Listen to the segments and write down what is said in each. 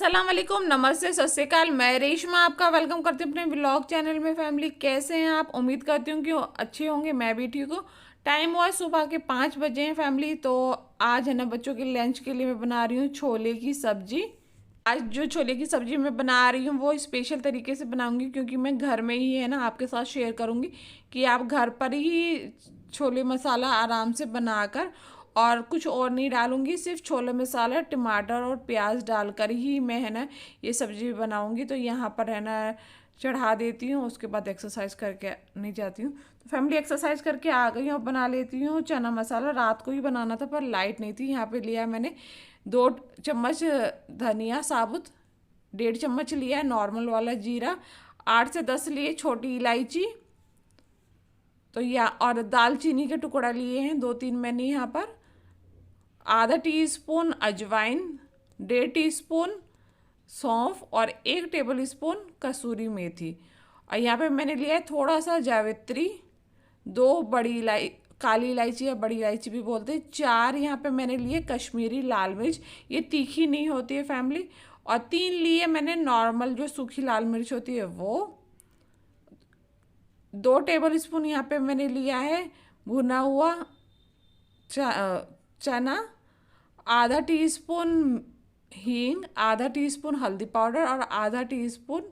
अस्सलाम वालेकुम, नमस्ते, सत श्री अकाल। मैं रेशमा आपका वेलकम करती हूँ अपने ब्लॉग चैनल में। फैमिली कैसे हैं आप? उम्मीद करती हूँ कि अच्छे होंगे। मैं भी ठीक हूँ। टाइम हुआ सुबह के 5 बजे हैं फैमिली। तो आज है ना बच्चों के लंच के लिए मैं बना रही हूँ छोले की सब्जी। आज जो छोले की सब्जी मैं बना रही हूँ वो स्पेशल तरीके से बनाऊंगी, क्योंकि मैं घर में ही है ना आपके साथ शेयर करूँगी कि आप घर पर ही छोले मसाला आराम से बनाकर, और कुछ और नहीं डालूंगी, सिर्फ छोले मसाला, टमाटर और प्याज डालकर ही मैं है ना ये सब्जी बनाऊंगी। तो यहाँ पर है ना चढ़ा देती हूँ, उसके बाद एक्सरसाइज करके नहीं जाती हूँ। तो फैमिली एक्सरसाइज करके आ गई हूँ, अब बना लेती हूँ चना मसाला। रात को ही बनाना था पर लाइट नहीं थी। यहाँ पे लिया मैंने 2 चम्मच धनिया साबुत, 1.5 चम्मच लिया है नॉर्मल वाला जीरा, 8 से 10 लिए छोटी इलायची, तो या और दालचीनी के टुकड़ा लिए हैं 2-3 मैंने यहाँ पर, आधा टी स्पून अजवाइन, 1.5 टीस्पून सौंफ और 1 टेबल स्पून कसूरी मेथी। और यहाँ पे मैंने लिया है थोड़ा सा जावित्री, 2 काली इलायची या बड़ी इलायची भी बोलते हैं, 4 यहाँ पे मैंने लिए कश्मीरी लाल मिर्च, ये तीखी नहीं होती है फैमिली, और 3 लिए मैंने नॉर्मल जो सूखी लाल मिर्च होती है वो। 2 टेबल स्पून यहाँ पे मैंने लिया है भुना हुआ चना, आधा टीस्पून हींग, आधा टीस्पून हल्दी पाउडर और आधा टीस्पून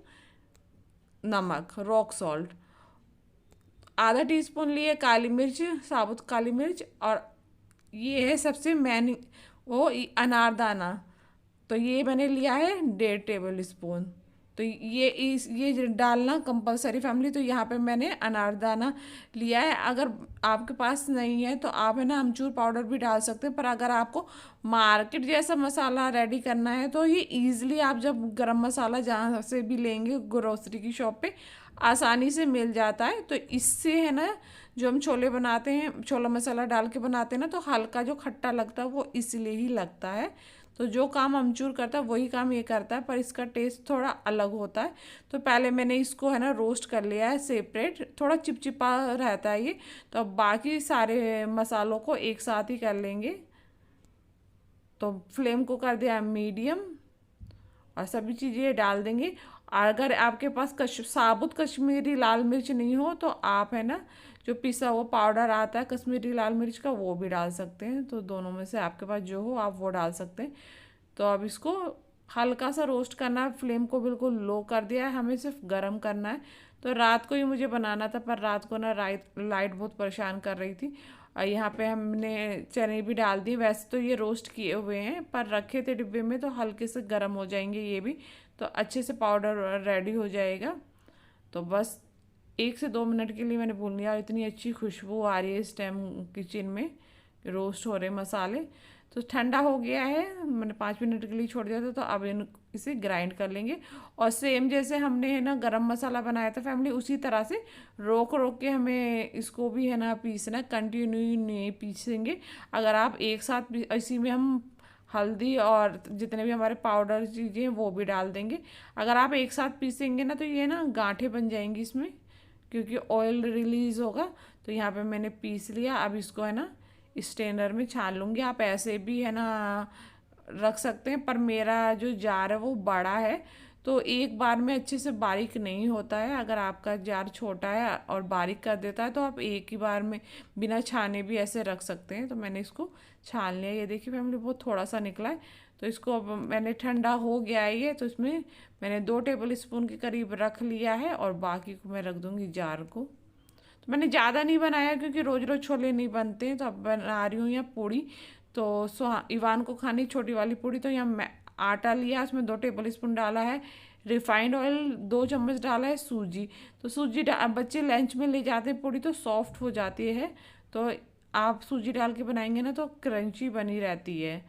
नमक, रॉक सॉल्ट, आधा टीस्पून लिए काली मिर्च, साबुत काली मिर्च, और ये है सबसे मैन वो अनारदाना, तो ये मैंने लिया है 1.5 टेबल स्पून। तो ये डालना कंपलसरी फैमिली। तो यहाँ पे मैंने अनारदाना लिया है। अगर आपके पास नहीं है तो आप है ना अमचूर पाउडर भी डाल सकते हैं, पर अगर आपको मार्केट जैसा मसाला रेडी करना है तो ये ईजिली आप जब गरम मसाला जहाँ से भी लेंगे ग्रोसरी की शॉप पे आसानी से मिल जाता है। तो इससे है ना जो हम छोले बनाते हैं, छोला मसाला डाल के बनाते हैं ना, तो हल्का जो खट्टा लगता है वो इसलिए ही लगता है। तो जो काम अमचूर करता है वही काम ये करता है, पर इसका टेस्ट थोड़ा अलग होता है। तो पहले मैंने इसको है ना रोस्ट कर लिया है सेपरेट, थोड़ा चिपचिपा रहता है ये। तो अब बाकी सारे मसालों को एक साथ ही कर लेंगे। तो फ्लेम को कर दिया मीडियम और सभी चीज़ें डाल देंगे। अगर आपके पास साबुत कश्मीरी लाल मिर्च नहीं हो तो आप है ना जो पिसा हुआ पाउडर आता है कश्मीरी लाल मिर्च का वो भी डाल सकते हैं। तो दोनों में से आपके पास जो हो आप वो डाल सकते हैं। तो अब इसको हल्का सा रोस्ट करना है, फ्लेम को बिल्कुल लो कर दिया है, हमें सिर्फ गरम करना है। तो रात को ही मुझे बनाना था, पर रात को ना लाइट बहुत परेशान कर रही थी। और यहाँ पे हमने चने भी डाल दिए। वैसे तो ये रोस्ट किए हुए हैं पर रखे थे डिब्बे में, तो हल्के से गर्म हो जाएंगे ये भी, तो अच्छे से पाउडर रेडी हो जाएगा। तो बस 1 से 2 मिनट के लिए मैंने भून लिया और इतनी अच्छी खुशबू आ रही है इस टाइम किचन में, रोस्ट हो रहे मसाले। तो ठंडा हो गया है, मैंने 5 मिनट के लिए छोड़ दिया था। तो अब इसे ग्राइंड कर लेंगे और सेम जैसे हमने है ना गरम मसाला बनाया था फैमिली, उसी तरह से रोक रोक के हमें इसको भी है ना पीसना, कंटिन्यू नहीं पीसेंगे। अगर आप एक साथ इसी में हम हल्दी और जितने भी हमारे पाउडर चीज़ें हैं वो भी डाल देंगे। अगर आप एक साथ पीसेंगे ना तो ये ना गांठें बन जाएंगी इसमें, क्योंकि ऑयल रिलीज़ होगा। तो यहाँ पे मैंने पीस लिया। अब इसको है ना स्ट्रेनर में छान लूँगी। आप ऐसे भी है ना रख सकते हैं, पर मेरा जो जार है वो बड़ा है, तो एक बार में अच्छे से बारीक नहीं होता है। अगर आपका जार छोटा है और बारीक कर देता है तो आप एक ही बार में बिना छाने भी ऐसे रख सकते हैं। तो मैंने इसको छान लिया। ये देखिए फैमिली बहुत थोड़ा सा निकला है। तो इसको अब मैंने ठंडा हो गया है ये, तो इसमें मैंने 2 टेबल स्पून के करीब रख लिया है और बाकी को मैं रख दूँगी जार को। तो मैंने ज़्यादा नहीं बनाया क्योंकि रोज़ रोज़ छोले नहीं बनते हैं, तो अब बना रही हूँ यहाँ पूड़ी। तो इवान को खानी छोटी वाली पूड़ी। तो यहाँ मैं आटा लिया, उसमें 2 टेबल स्पून डाला है रिफाइंड ऑयल, 2 चम्मच डाला है सूजी। तो सूजी बच्चे लंच में ले जाते हैं पूड़ी तो सॉफ्ट हो जाती है। तो आप सूजी डाल के बनाएंगे ना तो क्रंची बनी रहती है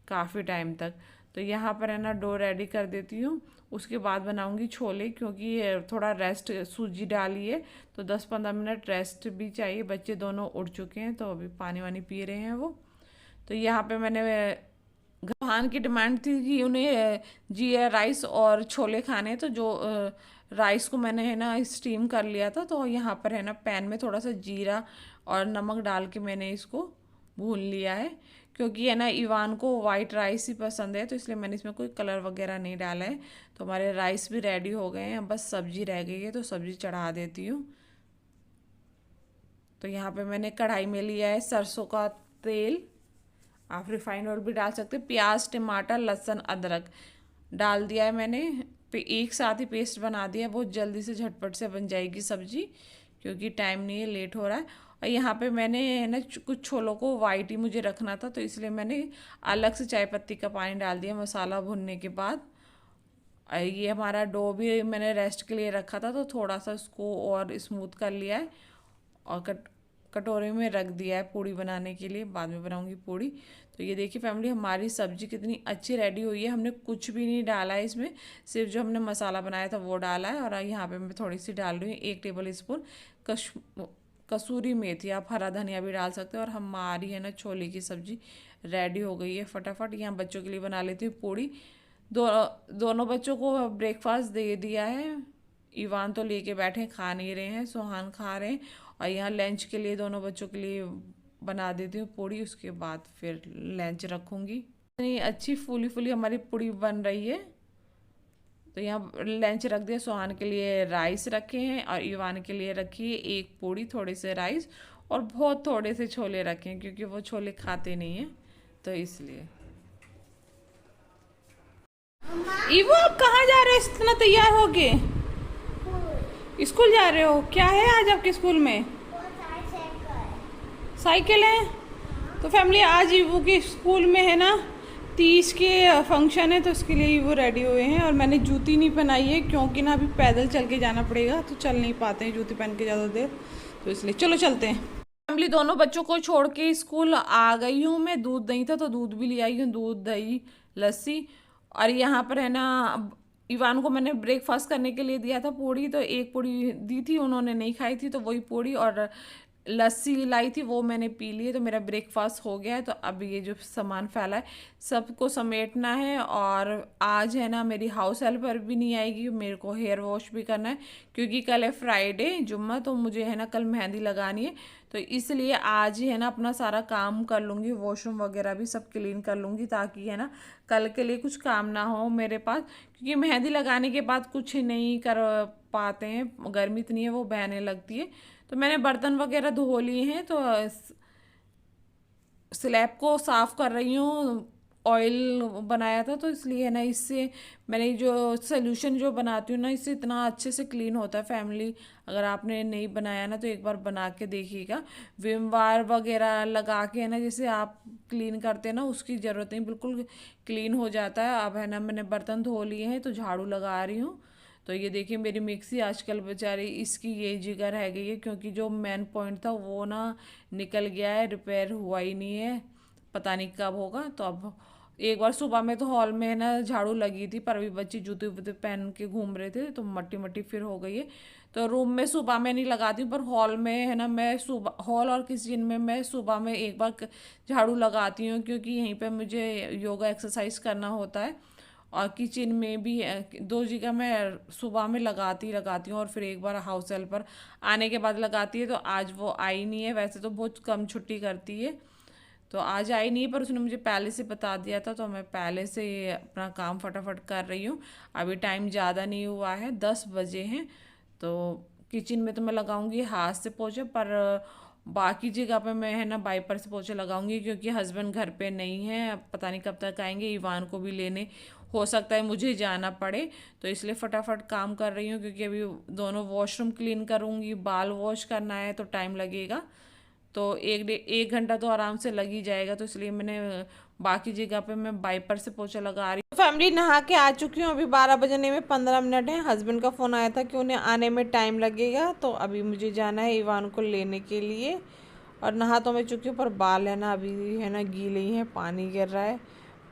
काफ़ी टाइम तक। तो यहाँ पर है ना डो रेडी कर देती हूँ, उसके बाद बनाऊँगी छोले, क्योंकि ये थोड़ा रेस्ट सूजी डाली है तो 10-15 मिनट रेस्ट भी चाहिए। बच्चे दोनों उठ चुके हैं तो अभी पानी वानी पी रहे हैं वो। तो यहाँ पे मैंने घान की डिमांड थी कि उन्हें जीरा राइस और छोले खाने, तो जो राइस को मैंने है ना स्टीम कर लिया था। तो यहाँ पर है ना पैन में थोड़ा सा जीरा और नमक डाल के मैंने इसको भून लिया है, क्योंकि है ना इवान को वाइट राइस ही पसंद है, तो इसलिए मैंने इसमें कोई कलर वगैरह नहीं डाला है। तो हमारे राइस भी रेडी हो गए हैं, अब बस सब्जी रह गई है, तो सब्जी चढ़ा देती हूँ। तो यहाँ पे मैंने कढ़ाई में लिया है सरसों का तेल, आप रिफाइंड ऑयल भी डाल सकते हैं। प्याज, टमाटर, लहसुन, अदरक डाल दिया है मैंने, एक साथ ही पेस्ट बना दिया है। बहुत जल्दी से झटपट से बन जाएगी सब्जी, क्योंकि टाइम नहीं है, लेट हो रहा है। और यहाँ पे मैंने है ना कुछ छोलों को वाइट ही मुझे रखना था, तो इसलिए मैंने अलग से चाय पत्ती का पानी डाल दिया मसाला भुनने के बाद। ये हमारा डो भी मैंने रेस्ट के लिए रखा था, तो थोड़ा सा उसको और स्मूथ कर लिया है और कटोरे में रख दिया है पूड़ी बनाने के लिए, बाद में बनाऊंगी पूड़ी। तो ये देखिए फैमिली, हमारी सब्जी कितनी अच्छी रेडी हुई है। हमने कुछ भी नहीं डाला है इसमें, सिर्फ जो हमने मसाला बनाया था वो डाला है। और यहाँ पे मैं थोड़ी सी डाल रही हूँ 1 टेबल स्पून कसूरी मेथी, आप हरा धनिया भी डाल सकते हो। और हमारी है ना छोले की सब्जी रेडी हो गई है फटाफट। यहाँ बच्चों के लिए बना लेती हूँ पूड़ी। दोनों बच्चों को ब्रेकफास्ट दे दिया है। इवान तो लेके बैठे, खा नहीं रहे हैं, सुहान खा रहे हैं। और यहाँ लंच के लिए दोनों बच्चों के लिए बना देती हूँ पूड़ी, उसके बाद फिर लंच रखूँगी। इतनी अच्छी फूली फूली हमारी पूड़ी बन रही है। तो यहाँ लंच रख दिया, सुहान के लिए राइस रखे हैं और इवान के लिए रखी है 1 पूड़ी, थोड़े से राइस और बहुत थोड़े से छोले रखे हैं, क्योंकि वो छोले खाते नहीं हैं, तो इसलिए। इवो आप कहाँ जा रहे हो इतना तैयार होके? स्कूल जा रहे हो? क्या है आज आपके स्कूल में? साइकिल है। तो फैमिली आज ईवो के स्कूल में है ना 30 के फंक्शन है, तो उसके लिए ईवो रेडी हुए हैं। और मैंने जूती नहीं पहनाई है, क्योंकि ना अभी पैदल चल के जाना पड़ेगा, तो चल नहीं पाते हैं जूती पहन के ज़्यादा देर, तो इसलिए चलो चलते हैं। फैमिली दोनों बच्चों को छोड़ के स्कूल आ गई हूँ मैं। दूध नहीं था तो दूध भी ले आई हूँ, दूध, दही, लस्सी। और यहाँ पर है ना इवान को मैंने ब्रेकफास्ट करने के लिए दिया था पूड़ी, तो 1 पूड़ी दी थी, उन्होंने नहीं खाई थी, तो वही पूड़ी और लस्सी लाई थी वो मैंने पी ली है। तो मेरा ब्रेकफास्ट हो गया है। तो अब ये जो सामान फैला है सबको समेटना है। और आज है ना मेरी हाउस हेल्पर भी नहीं आएगी, मेरे को हेयर वॉश भी करना है, क्योंकि कल है फ्राइडे जुम्मा, तो मुझे है ना कल मेहंदी लगानी है। तो इसलिए आज ही है ना अपना सारा काम कर लूँगी, वॉशरूम वगैरह भी सब क्लीन कर लूँगी, ताकि है ना कल के लिए कुछ काम ना हो मेरे पास। क्योंकि मेहंदी लगाने के बाद कुछ नहीं कर पाते हैं, गर्मी इतनी है, वो बहने लगती है। तो मैंने बर्तन वगैरह धो लिए हैं, तो स्लैब को साफ़ कर रही हूँ। ऑयल बनाया था, तो इसलिए है ना इससे मैंने जो सोल्यूशन जो बनाती हूँ ना, इससे इतना अच्छे से क्लीन होता है फैमिली। अगर आपने नहीं बनाया ना तो एक बार बना के देखिएगा। विम बार वगैरह लगा के है ना जैसे आप क्लीन करते हैं ना, उसकी ज़रूरत नहीं, बिल्कुल क्लीन हो जाता है। अब है ना मैंने बर्तन धो लिए हैं, तो झाड़ू लगा रही हूँ। तो ये देखिए मेरी मिक्सी आजकल बेचारी इसकी ये जिगर रह गई है, क्योंकि जो मेन पॉइंट था वो ना निकल गया है, रिपेयर हुआ ही नहीं है, पता नहीं कब होगा। तो अब एक बार सुबह में तो हॉल में है ना झाड़ू लगी थी, पर अभी बच्चे जूते वूते पहन के घूम रहे थे, तो मट्टी मट्टी फिर हो गई है। तो रूम में सुबह में नहीं लगाती हूँ, पर हॉल में है ना मैं सुबह, हॉल और किचन में मैं सुबह में एक बार झाड़ू लगाती हूँ, क्योंकि यहीं पे मुझे योगा एक्सरसाइज करना होता है। और किचन में भी 2 जगह मैं सुबह में लगाती हूँ, और फिर एक बार हाउस हेल्पर आने के बाद लगाती है। तो आज वो आई नहीं है, वैसे तो बहुत कम छुट्टी करती है, तो आज आई नहीं है, पर उसने मुझे पहले से बता दिया था, तो मैं पहले से अपना काम फटाफट कर रही हूँ। अभी टाइम ज़्यादा नहीं हुआ है, 10 बजे हैं। तो किचन में तो मैं लगाऊंगी हाथ से पोछे, पर बाकी जगह पे मैं है ना वाइपर से पोछे लगाऊंगी, क्योंकि हस्बैंड घर पे नहीं है, अब पता नहीं कब तक आएंगे। इवान को भी लेने हो सकता है मुझे जाना पड़े, तो इसलिए फटाफट काम कर रही हूँ, क्योंकि अभी दोनों वॉशरूम क्लीन करूँगी, बाल वॉश करना है, तो टाइम लगेगा। तो 1 घंटा तो आराम से लग ही जाएगा, तो इसलिए मैंने बाकी जगह पे मैं वाइपर से पोछा लगा रही हूँ। फैमिली नहा के आ चुकी हूँ, अभी 12 बजने में 15 मिनट है। हस्बैंड का फ़ोन आया था कि उन्हें आने में टाइम लगेगा, तो अभी मुझे जाना है इवान को लेने के लिए। और नहा तो मैं चुकी हूँ, पर बाल है ना अभी है ना गीले ही हैं, पानी गिर रहा है,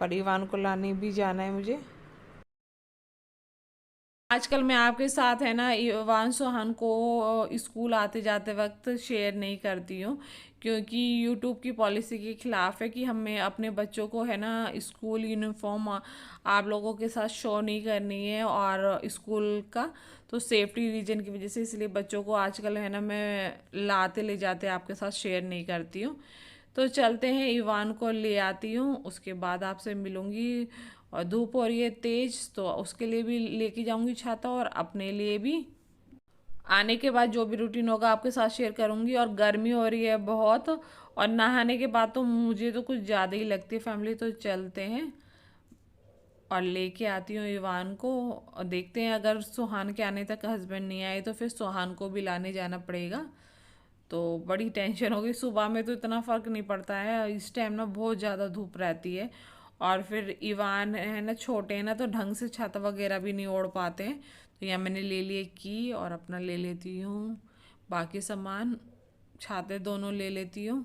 पर इवान को लाने भी जाना है मुझे। आजकल मैं आपके साथ है ना इवान सोहान को स्कूल आते जाते वक्त शेयर नहीं करती हूँ, क्योंकि यूट्यूब की पॉलिसी के खिलाफ है कि हमें अपने बच्चों को है ना स्कूल यूनिफॉर्म आप लोगों के साथ शो नहीं करनी है, और स्कूल का तो सेफ्टी रीजन की वजह से, इसलिए बच्चों को आजकल है ना मैं लाते ले जाते आपके साथ शेयर नहीं करती हूँ। तो चलते हैं, इवान को ले आती हूँ, उसके बाद आपसे मिलूँगी। और धूप हो रही है तेज, तो उसके लिए भी लेके जाऊँगी छाता, और अपने लिए भी। आने के बाद जो भी रूटीन होगा आपके साथ शेयर करूँगी। और गर्मी हो रही है बहुत, और नहाने के बाद तो मुझे तो कुछ ज़्यादा ही लगती है फैमिली। तो चलते हैं और लेके आती हूँ इवान को, और देखते हैं अगर सुहान के आने तक हस्बैंड नहीं आए तो फिर सुहान को भी लाने जाना पड़ेगा। तो बड़ी टेंशन हो गई। सुबह में तो इतना फ़र्क नहीं पड़ता है, इस टाइम ना बहुत ज़्यादा धूप रहती है। और फिर इवान है ना, छोटे हैं ना, तो ढंग से छाता वगैरह भी नहीं ओढ़ पाते हैं। तो यहाँ मैंने ले लिए की, और अपना ले लेती हूँ बाकी सामान, छाते दोनों ले लेती हूँ,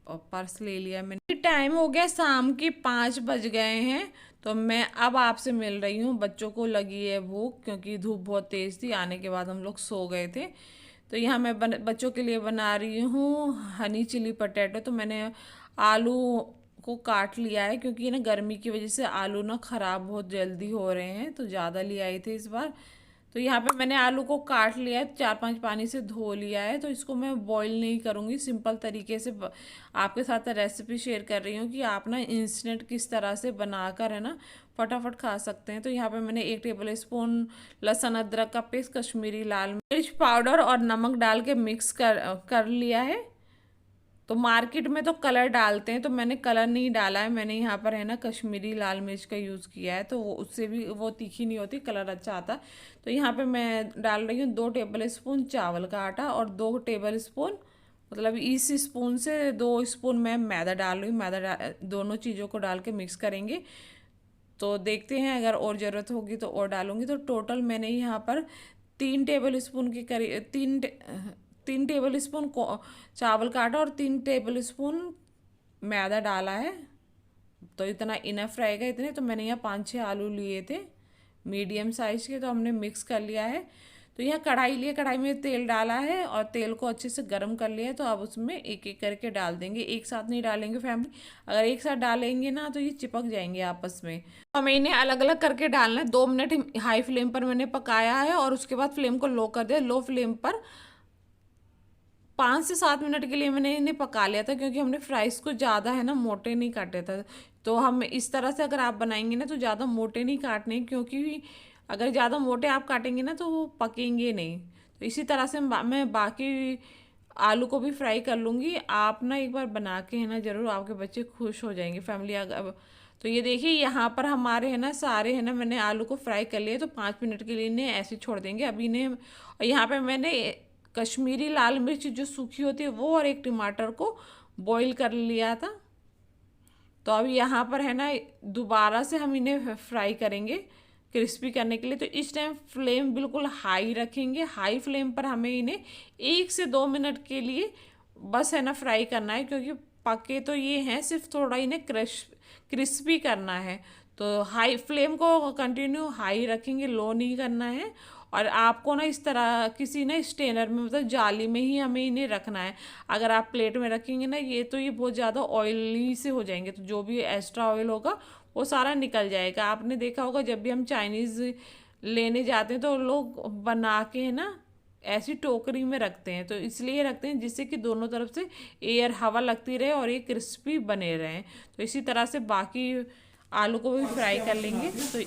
और पर्स ले लिया मैंने। टाइम हो गया, शाम के 5 बज गए हैं। तो मैं अब आपसे मिल रही हूँ। बच्चों को लगी है भूख, क्योंकि धूप बहुत तेज़ थी, आने के बाद हम लोग सो गए थे। तो यहाँ मैं बच्चों के लिए बना रही हूँ हनी चिली पटेटो। तो मैंने आलू को काट लिया है, क्योंकि ना गर्मी की वजह से आलू ना ख़राब बहुत जल्दी हो रहे हैं, तो ज़्यादा ले आई थी इस बार। तो यहाँ पे मैंने आलू को काट लिया है, 4-5 पानी से धो लिया है। तो इसको मैं बॉईल नहीं करूँगी, सिंपल तरीके से आपके साथ रेसिपी शेयर कर रही हूँ कि आप ना इंस्टेंट किस तरह से बनाकर है ना फटाफट खा सकते हैं। तो यहाँ पे मैंने 1 टेबल स्पून लहसुन अदरक का पेस्ट, कश्मीरी लाल मिर्च पाउडर और नमक डाल के मिक्स कर लिया है। तो मार्केट में तो कलर डालते हैं, तो मैंने कलर नहीं डाला है, मैंने यहाँ पर है ना कश्मीरी लाल मिर्च का यूज़ किया है। तो वो उससे भी वो तीखी नहीं होती, कलर अच्छा आता। तो यहाँ पे मैं डाल रही हूँ 2 टेबल स्पून चावल का आटा, और 2 टेबल स्पून, मतलब इस स्पून से 2 स्पून मैं मैदा डाल रही हूँ। दोनों चीज़ों को डाल के मिक्स करेंगे। तो देखते हैं, अगर और ज़रूरत होगी तो और डालूंगी। तो टोटल मैंने यहाँ पर 3 टेबल स्पून के करीब 3 टेबल स्पून चावल का आटा और 3 टेबल स्पून मैदा डाला है। तो इतना इनफ रहेगा इतने। तो मैंने यहाँ 5-6 आलू लिए थे मीडियम साइज़ के, तो हमने मिक्स कर लिया है। तो यहाँ कढ़ाई लिए, कढ़ाई में तेल डाला है, और तेल को अच्छे से गर्म कर लिया है। तो अब उसमें एक एक करके डाल देंगे, एक साथ नहीं डालेंगे फैमिली। अगर एक साथ डालेंगे ना तो ये चिपक जाएंगे आपस में। हमें इन्हें अलग अलग करके डालना है। 2 मिनट हाई फ्लेम पर मैंने पकाया है, और उसके बाद फ्लेम को लो कर दिया। लो फ्लेम पर 5 से 7 मिनट के लिए मैंने इन्हें पका लिया था, क्योंकि हमने फ्राइज़ को ज़्यादा है ना मोटे नहीं काटे थे। तो हम इस तरह से अगर आप बनाएंगे ना तो ज़्यादा मोटे नहीं काटने, क्योंकि अगर ज़्यादा मोटे आप काटेंगे ना तो वो पकेंगे नहीं। तो इसी तरह से मैं बाकी आलू को भी फ्राई कर लूँगी। आप ना एक बार बना के है ना ज़रूर, आपके बच्चे खुश हो जाएंगे फैमिली। अगर तो ये देखिए, यहाँ पर हमारे है ना सारे है ना, मैंने आलू को फ्राई कर लिए। तो 5 मिनट के लिए इन्हें ऐसे छोड़ देंगे अभी इन्हें। और यहाँ पे मैंने कश्मीरी लाल मिर्च जो सूखी होती है वो, और 1 टमाटर को बॉईल कर लिया था। तो अब यहाँ पर है ना दोबारा से हम इन्हें फ्राई करेंगे क्रिस्पी करने के लिए। तो इस टाइम फ्लेम बिल्कुल हाई रखेंगे। हाई फ्लेम पर हमें इन्हें 1 से 2 मिनट के लिए बस है ना फ्राई करना है, क्योंकि पके तो ये हैं, सिर्फ थोड़ा इन्हें क्रिस्पी करना है। तो हाई फ्लेम को कंटिन्यू हाई रखेंगे, लो नहीं करना है। और आपको ना इस तरह किसी ना स्टेनर में, मतलब जाली में ही हमें इन्हें रखना है। अगर आप प्लेट में रखेंगे ना ये, तो ये बहुत ज़्यादा ऑयली से हो जाएंगे। तो जो भी एक्स्ट्रा ऑयल होगा वो सारा निकल जाएगा। आपने देखा होगा जब भी हम चाइनीज़ लेने जाते हैं तो लोग बना के है ना ऐसी टोकरी में रखते हैं। तो इसलिए रखते हैं जिससे कि दोनों तरफ से एयर हवा लगती रहे और ये क्रिस्पी बने रहें। तो इसी तरह से बाकी आलू को भी फ्राई कर लेंगे। तो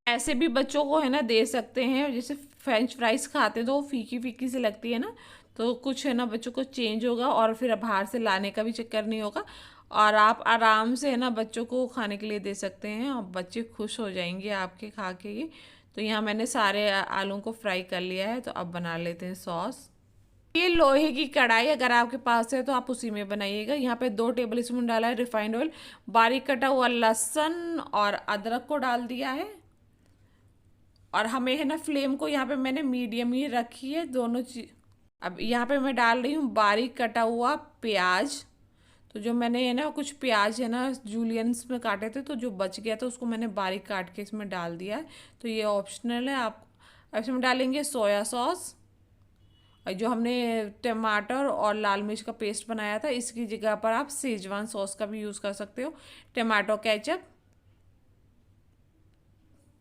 ऐसे भी बच्चों को है ना दे सकते हैं, जैसे फ्रेंच फ्राइज खाते हैं तो वो फीकी फीकी से लगती है ना, तो कुछ है ना बच्चों को चेंज होगा, और फिर बाहर से लाने का भी चक्कर नहीं होगा। और आप आराम से है ना बच्चों को खाने के लिए दे सकते हैं, और बच्चे खुश हो जाएंगे आपके खा के ये। तो यहाँ मैंने सारे आलू को फ्राई कर लिया है। तो अब बना लेते हैं सॉस। ये लोहे की कढ़ाई अगर आपके पास है तो आप उसी में बनाइएगा। यहाँ पे 2 टेबल स्पून डाला है रिफाइंड ऑयल, बारीक कटा हुआ लहसुन और अदरक को डाल दिया है। और हमें है ना फ्लेम को यहाँ पे मैंने मीडियम ही रखी है दोनों चीज। अब यहाँ पे मैं डाल रही हूँ बारीक कटा हुआ प्याज। तो जो मैंने है ना कुछ प्याज है ना जूलियंस में काटे थे, तो जो बच गया था उसको मैंने बारीक काट के इसमें डाल दिया है। तो ये ऑप्शनल है। आप इसमें डालेंगे सोया सॉस, और जो हमने टमाटर और लाल मिर्च का पेस्ट बनाया था इसकी जगह पर आप सेजवान सॉस का भी यूज़ कर सकते हो। टमाटो केचप,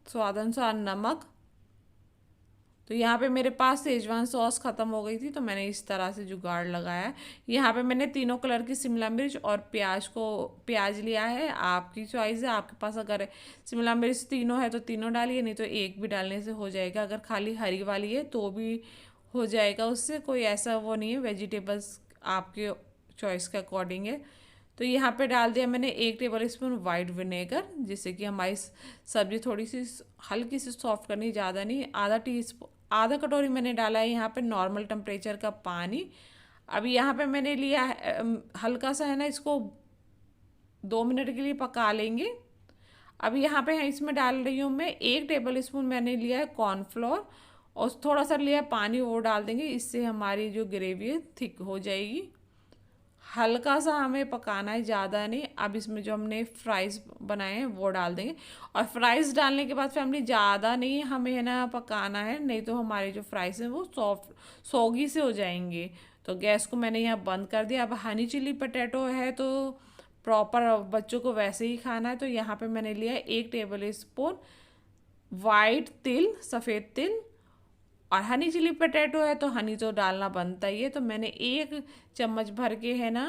स्वाद अनुसार नमक, तो यहाँ पे मेरे पास शेजवान सॉस ख़त्म हो गई थी, तो मैंने इस तरह से जुगाड़ लगाया है। यहाँ पे मैंने तीनों कलर की शिमला मिर्च और प्याज लिया है। आपकी चॉइस है, आपके पास अगर शिमला मिर्च तीनों है तो तीनों डालिए, नहीं तो एक भी डालने से हो जाएगा। अगर खाली हरी वाली है तो भी हो जाएगा, उससे कोई ऐसा वो नहीं है। वेजिटेबल्स आपके चॉइस के अकॉर्डिंग है। तो यहाँ पे डाल दिया मैंने 1 टेबल स्पून वाइट विनेगर, जिससे कि हमारी सब्ज़ी थोड़ी सी हल्की सी सॉफ्ट करनी, ज़्यादा नहीं। आधा कटोरी मैंने डाला है यहाँ पे नॉर्मल टेम्परेचर का पानी। अभी यहाँ पे मैंने लिया है हल्का सा है ना, इसको 2 मिनट के लिए पका लेंगे। अभी यहाँ पे इसमें डाल रही हूँ मैं 1 टेबल स्पून मैंने लिया है कॉर्नफ्लोर, और थोड़ा सा लिया पानी, वो डाल देंगे। इससे हमारी जो ग्रेवी है थिक हो जाएगी। हल्का सा हमें पकाना है, ज़्यादा नहीं। अब इसमें जो हमने फ्राइज़ बनाए हैं वो डाल देंगे, और फ्राइज़ डालने के बाद फैमिली ज़्यादा नहीं हमें है ना पकाना है, नहीं तो हमारे जो फ्राइज़ हैं वो सॉगी से हो जाएंगे। तो गैस को मैंने यहाँ बंद कर दिया। अब हनी चिली पटेटो है तो प्रॉपर बच्चों को वैसे ही खाना है, तो यहाँ पे मैंने लिया है 1 टेबल स्पून वाइट तिल, सफ़ेद तिल। और हनी चिली पटेटो है तो हनी तो डालना बनता ही है, तो मैंने 1 चम्मच भर के है ना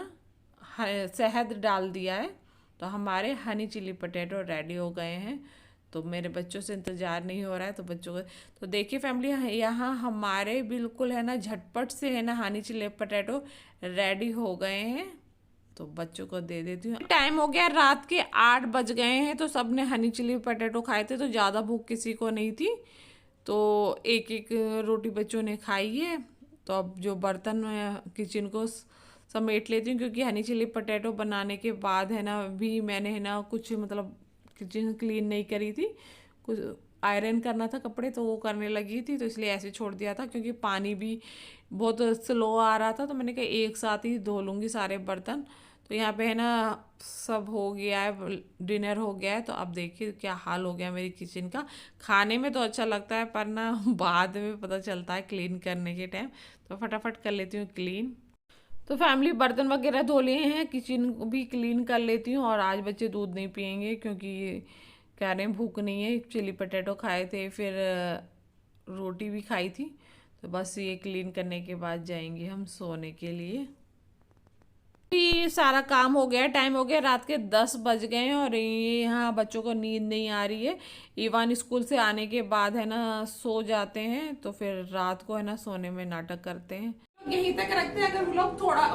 शहद डाल दिया है। तो हमारे हनी चिली पटेटो रेडी हो गए हैं। तो मेरे बच्चों से इंतज़ार नहीं हो रहा है, तो बच्चों को तो देखिए फैमिली, यहाँ हमारे बिल्कुल है ना झटपट से है ना हनी चिली पटेटो रेडी हो गए हैं। तो बच्चों को दे देती हूँ। टाइम हो गया, रात के 8 बज गए हैं। तो सब ने हनी चिली पटेटो खाए थे, तो ज़्यादा भूख किसी को नहीं थी, तो एक एक रोटी बच्चों ने खाई है। तो अब जो बर्तन किचन को समेट लेती हूँ, क्योंकि हनी चिली पटेटो बनाने के बाद है ना भी मैंने है ना कुछ मतलब किचन क्लीन नहीं करी थी, कुछ आयरन करना था कपड़े, तो वो करने लगी थी, तो इसलिए ऐसे छोड़ दिया था। क्योंकि पानी भी बहुत स्लो आ रहा था, तो मैंने कहा एक साथ ही धो लूँगी सारे बर्तन। तो यहाँ पे है ना सब हो गया है, डिनर हो गया है। तो अब देखिए क्या हाल हो गया मेरी किचन का। खाने में तो अच्छा लगता है, पर ना बाद में पता चलता है क्लीन करने के टाइम। तो फटाफट कर लेती हूँ क्लीन। तो फैमिली बर्तन वगैरह धो लिए हैं, किचन भी क्लीन कर लेती हूँ। और आज बच्चे दूध नहीं पियेंगे, क्योंकि कह रहे हैं भूख नहीं है, चिली पटेटो खाए थे, फिर रोटी भी खाई थी। तो बस ये क्लीन करने के बाद जाएंगे हम सोने के लिए। सारा काम हो गया, टाइम हो गया, रात के 10 बज गए हैं, और ये यहाँ बच्चों को नींद नहीं आ रही है। इवान स्कूल से आने के बाद है ना सो जाते हैं, तो फिर रात को है ना सोने में नाटक करते हैं। यहीं तक रखते हैं। अगर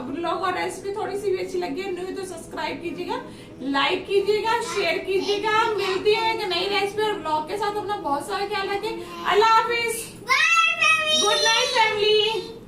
व्लॉग और रेसिपी थोड़ी सी भी अच्छी लगी है नहीं तो सब्सक्राइब कीजिएगा, लाइक कीजिएगा, शेयर कीजिएगा। मिलती है एक नई रेसिपी और व्लॉग के साथ। अपना बहुत सारा ख्याल रखें। अल्लाह हाफिज, गुड नाइट फैमिली।